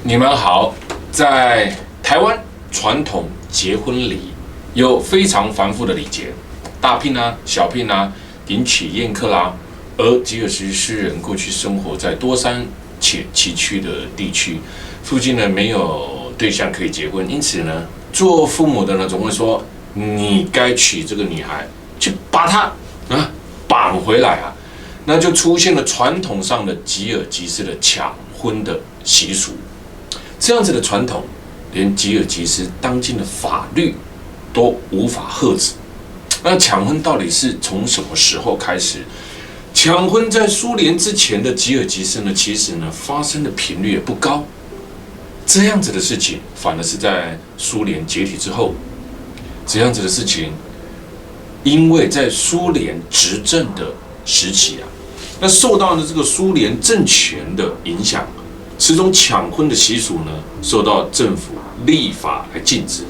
你们好，在台湾传统结婚礼有非常繁复的礼节，大聘啊、小聘啊、迎娶宴客啦。而吉尔吉斯诗人过去生活在多山且崎岖的地区，附近呢没有对象可以结婚，因此呢，做父母的呢总会说，你该娶这个女孩，去把她绑回来啊。那就出现了传统上的吉尔吉斯的抢婚的习俗。这样子的传统，连吉尔吉斯当今的法律都无法遏止。那抢婚到底是从什么时候开始？抢婚在苏联之前的吉尔吉斯呢，其实呢发生的频率也不高。这样子的事情，反而是在苏联解体之后，这样子的事情，因为在苏联执政的时期啊，那受到了这个苏联政权的影响，此种抢婚的习俗呢，受到政府立法来禁止。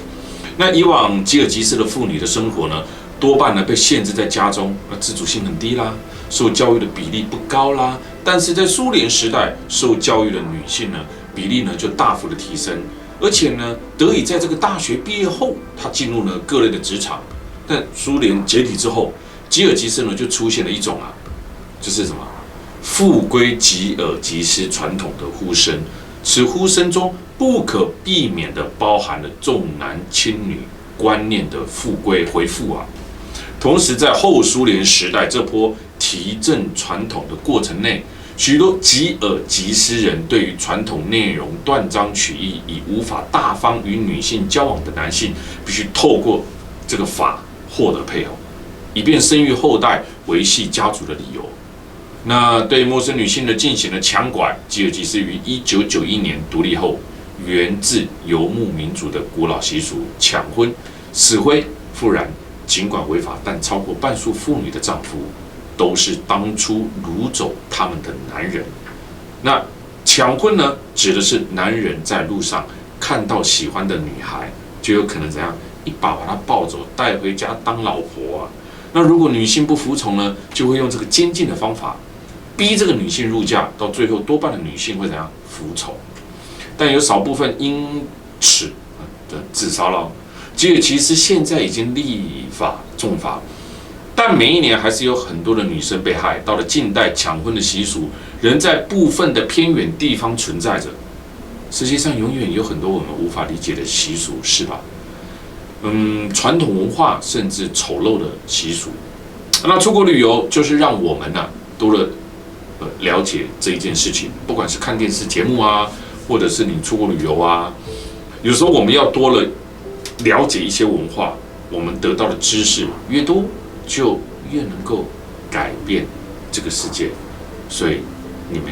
那以往吉尔吉斯的妇女的生活呢，多半呢被限制在家中，自主性很低啦，受教育的比例不高啦。但是在苏联时代，受教育的女性呢，比例呢就大幅的提升，而且呢，得以在这个大学毕业后，她进入了各类的职场。但苏联解体之后，吉尔吉斯呢就出现了一种就是什么复归吉尔吉斯传统的呼声，此呼声中不可避免的包含了重男轻女观念的复归回复啊。同时，在后苏联时代这波提振传统的过程内，许多吉尔吉斯人对于传统内容断章取义，以无法大方与女性交往的男性，必须透过这个法获得配偶，以便生育后代、维系家族的理由。那对陌生女性的进行了强管，吉尔吉斯于1991年独立后，源自游牧民族的古老习俗抢婚、死灰复燃。尽管违法，但超过半数妇女的丈夫都是当初掳走他们的男人。那抢婚呢，指的是男人在路上看到喜欢的女孩，就有可能怎样一把她抱走，带回家当老婆啊。那如果女性不服从呢，就会用这个监禁的方法逼这个女性入嫁，到最后多半的女性会怎样服从。但有少部分因此的自骚扰。吉尔吉斯现在已经立法重罚，但每一年还是有很多的女生被害。到了近代，抢婚的习俗仍在部分的偏远地方存在着。世界上永远有很多我们无法理解的习俗，是吧？传统文化甚至丑陋的习俗。那出国旅游就是让我们多了了解这一件事情。不管是看电视节目啊，或者是你出国旅游啊，有时候我们要多了了解一些文化，我们得到的知识越多，就越能够改变这个世界。所以你们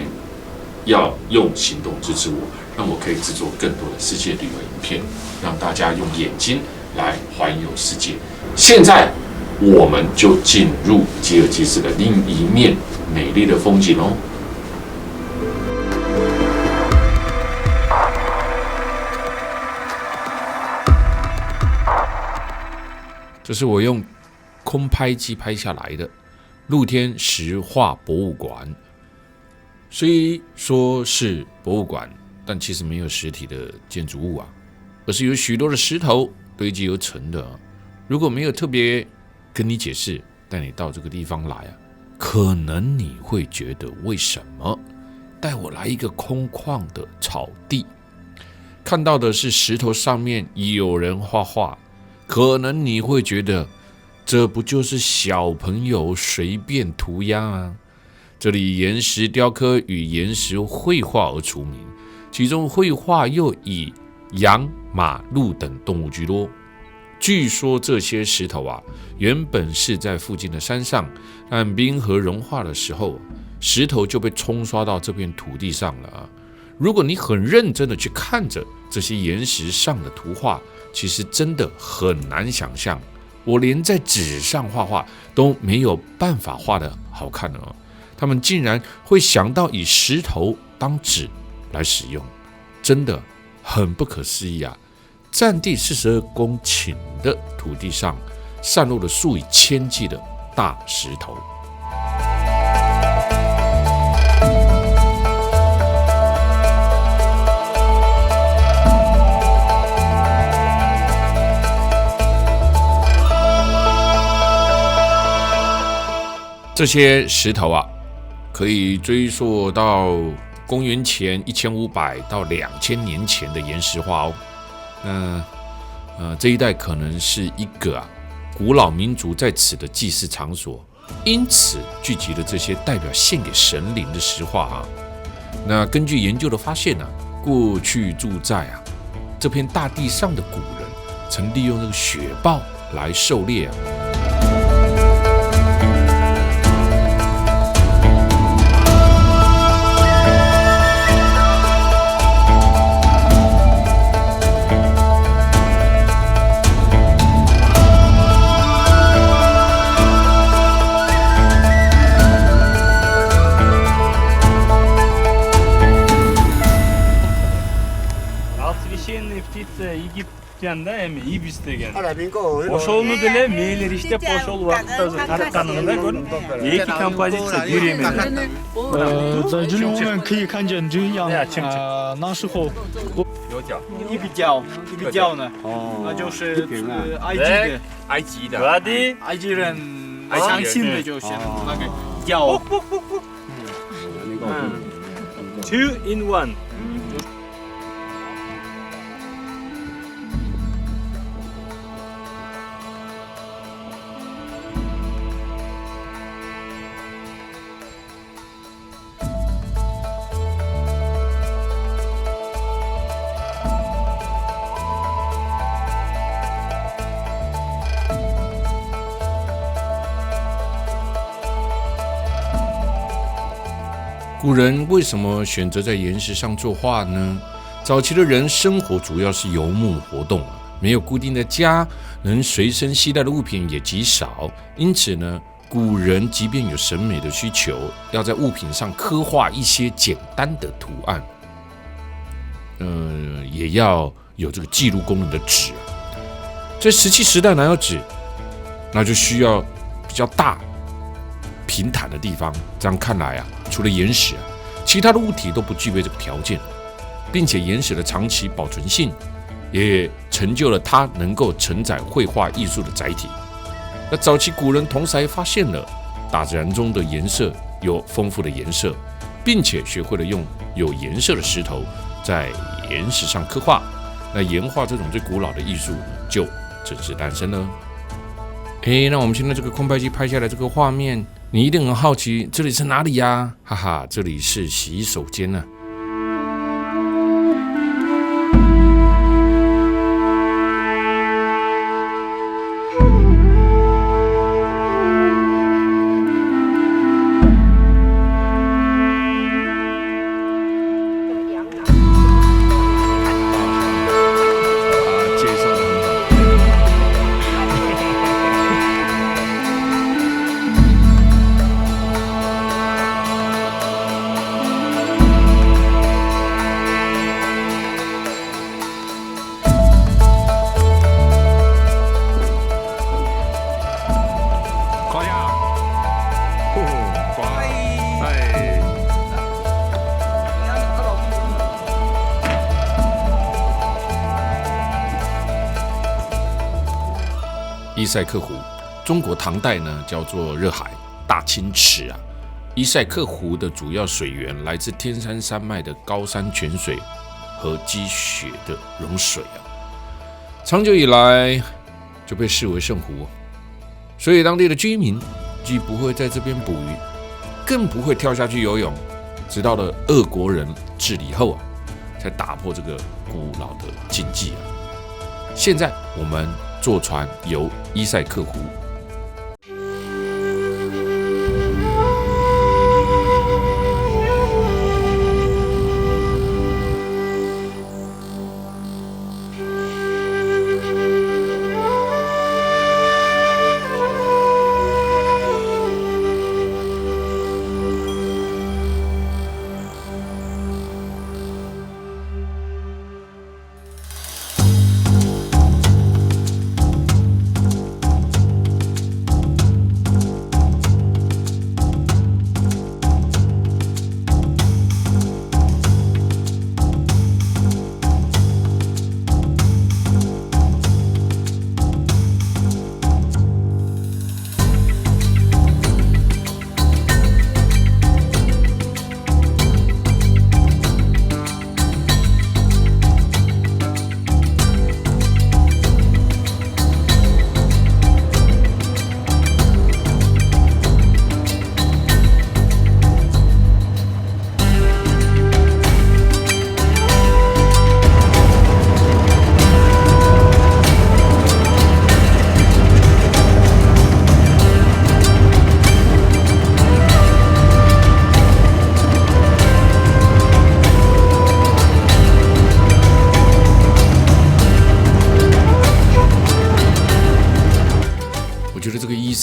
要用行动支持我，让我可以制作更多的世界旅游影片，让大家用眼睛来环游世界。现在我们就进入吉尔吉斯的另一面美丽的风景哦。这是我用空拍机拍下来的露天石化博物馆。虽说是博物馆，但其实没有实体的建筑物而是有许多的石头堆积而成的。如果没有特别跟你解释，带你到这个地方来可能你会觉得为什么带我来一个空旷的草地，看到的是石头上面有人画画。可能你会觉得，这不就是小朋友随便涂鸦这里岩石雕刻与岩石绘画而出名，其中绘画又以羊、马、鹿等动物居多。据说这些石头原本是在附近的山上，但冰河融化的时候，石头就被冲刷到这片土地上了如果你很认真的去看着这些岩石上的图画，其实真的很难想象，我连在纸上画画都没有办法画得好看他们竟然会想到以石头当纸来使用，真的很不可思议占地42公顷的土地上，散落了数以千计的大石头。这些石头啊，可以追溯到公元前1500到2000年前的岩石化哦。那这一带可能是一个古老民族在此的祭祀场所，因此聚集了这些代表献给神灵的石化啊。那根据研究的发现过去住在这片大地上的古人，曾利用这个雪豹来狩猎Poşolunu dile meyler işte poşol vakıfta kanında görün. İki композиция беременна. 在这里我们可以看见这样那时候一个角呢，那就是埃及的埃及人相信的就是那个角。Two in one.古人为什么选择在岩石上作画呢？早期的人生活主要是游牧活动，没有固定的家，能随身携带的物品也极少，因此呢，古人即便有审美的需求，要在物品上刻画一些简单的图案，也要有这个记录功能的纸在石器时代哪有纸？那就需要比较大平坦的地方。这样看来除了岩石其他的物体都不具备这个条件，并且岩石的长期保存性也成就了它能够承载绘画艺术的载体。那早期古人同时还发现了大自然中的颜色有丰富的颜色，并且学会了用有颜色的石头在岩石上刻画。那岩画这种最古老的艺术就正式诞生了。那我们现在这个空拍机拍下来这个画面，你一定很好奇，这里是哪里呀？哈哈，这里是洗手间呢。伊塞克湖，中国唐代呢叫做热海、大清池伊塞克湖的主要水源来自天山山脉的高山泉水和积雪的融水长久以来就被视为圣湖，所以当地的居民既不会在这边捕鱼，更不会跳下去游泳，直到了俄国人治理后才打破这个古老的禁忌现在我们坐船游伊塞克湖。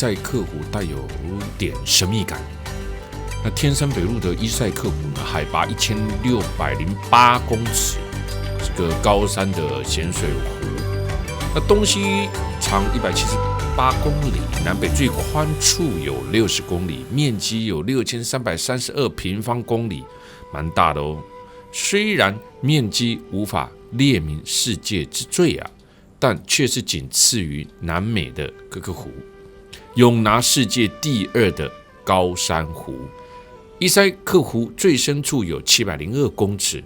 塞克湖带有点神秘感。那天山北路的伊塞克湖呢，海拔1608公尺，是个高山的咸水湖。那东西长178公里，南北最宽处有60公里，面积有6332平方公里，蛮大的哦。虽然面积无法列名世界之最啊，但却是仅次于南美的各个湖，永拿世界第2的高山湖。伊塞克湖最深处有702公尺，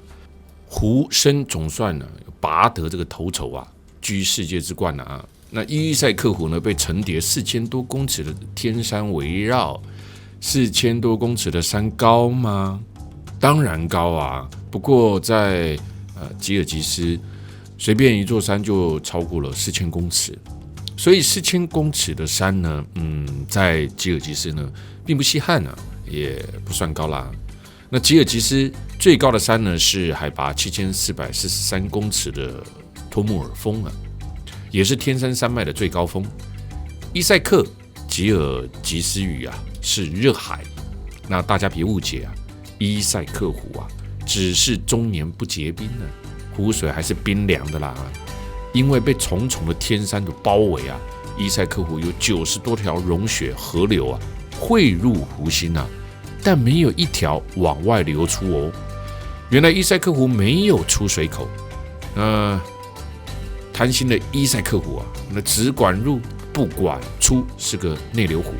湖深总算呢拔得这个头筹啊，居世界之冠啊。那伊塞克湖呢被层叠4000多公尺的天山围绕，4000多公尺的山高吗？当然高啊，不过在吉尔吉斯，随便一座山就超过了4000公尺，所以4000公尺的山呢，在吉尔吉斯呢并不稀罕啊，也不算高啦。那吉尔吉斯最高的山呢是海拔7443公尺的托木尔峰啊，也是天山山脉的最高峰。伊塞克吉尔吉斯语啊是热海，那大家别误解啊，伊塞克湖啊只是终年不结冰呢，湖水还是冰凉的啦。因为被重重的天山所包围啊，伊塞克湖有90多条融雪河流啊汇入湖心啊，但没有一条往外流出哦。原来伊塞克湖没有出水口，贪心的伊塞克湖啊，那只管入不管出，是个内流湖。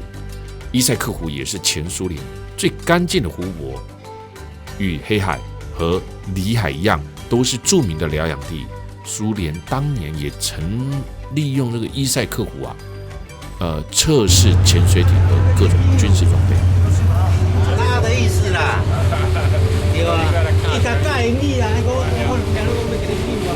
伊塞克湖也是前苏联最干净的湖泊，与黑海和里海一样，都是著名的疗养地。苏联当年也曾利用这个伊塞克湖啊，测试潜水艇和各种军事装备。那的意思啦，对吧？你甲介意啦，我听都没给你听啊。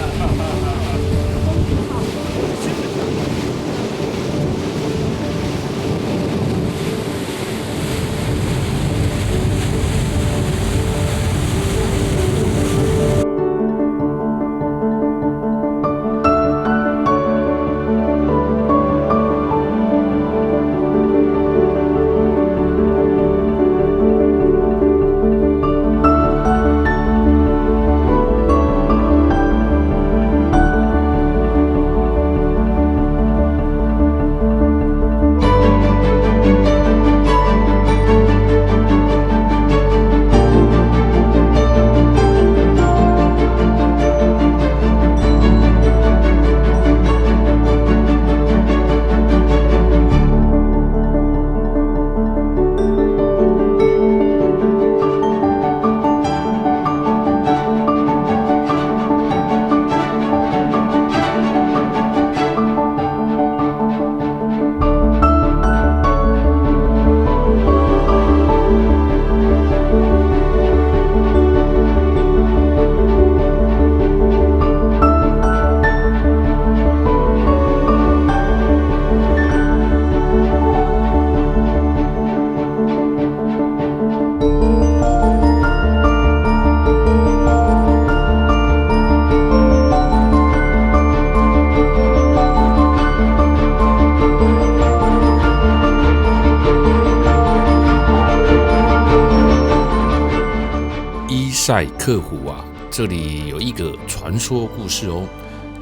伊塞克湖啊，这里有一个传说故事哦，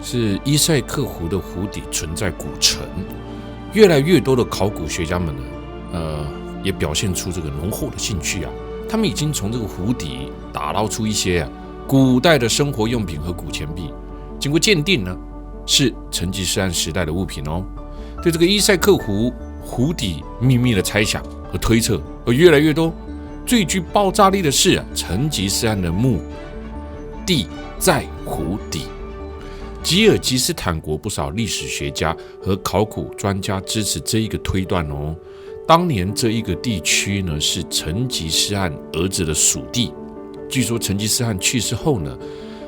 是伊塞克湖的湖底存在古城，越来越多的考古学家们呢，也表现出这个浓厚的兴趣啊，他们已经从这个湖底打捞出一些古代的生活用品和古钱币，经过鉴定呢，是成吉思汗时代的物品哦。对这个伊塞克湖湖底秘密的猜想和推测越来越多。最具爆炸力的是成吉思汗的墓地在湖底。吉尔吉斯坦国不少历史学家和考古专家支持这一个推断哦。当年这一个地区呢是成吉思汗儿子的属地，据说成吉思汗去世后呢，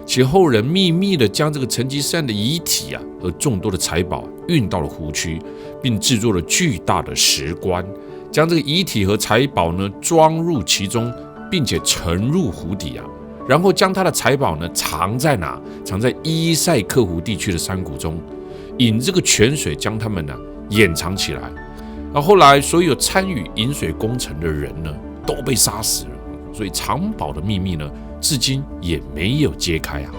其后人秘密的将这个成吉思汗的遗体和众多的财宝运到了湖区，并制作了巨大的石棺，将这个遗体和财宝呢装入其中，并且沉入湖底然后将他的财宝呢藏在哪？藏在伊塞克湖地区的山谷中，引这个泉水将它们呢掩藏起来。后来所有参与引水工程的人呢，都被杀死了，所以藏宝的秘密呢，至今也没有揭开啊。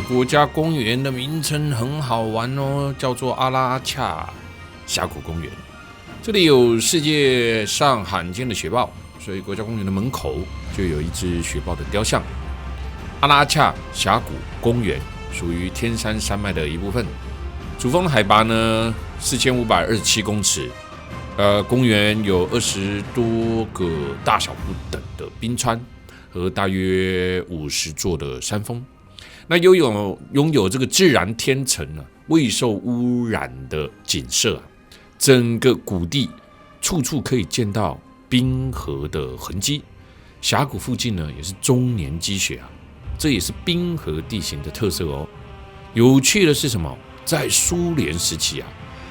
国家公园的名称很好玩哦，叫做阿拉恰峡谷公园。这里有世界上罕见的雪豹，所以国家公园的门口就有一只雪豹的雕像。阿拉恰峡谷公园属于天山山脉的一部分，主峰海拔呢4527公尺。公园有20多个大小不等的冰川和大约50座的山峰。那拥有这个自然天成啊，未受污染的景色啊，整个谷地处处可以见到冰河的痕迹。峡谷附近呢也是终年积雪啊，这也是冰河地形的特色哦。有趣的是什么？在苏联时期啊，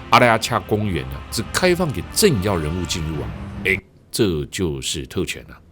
阿拉恰公园啊只开放给政要人物进入啊，这就是特权啊。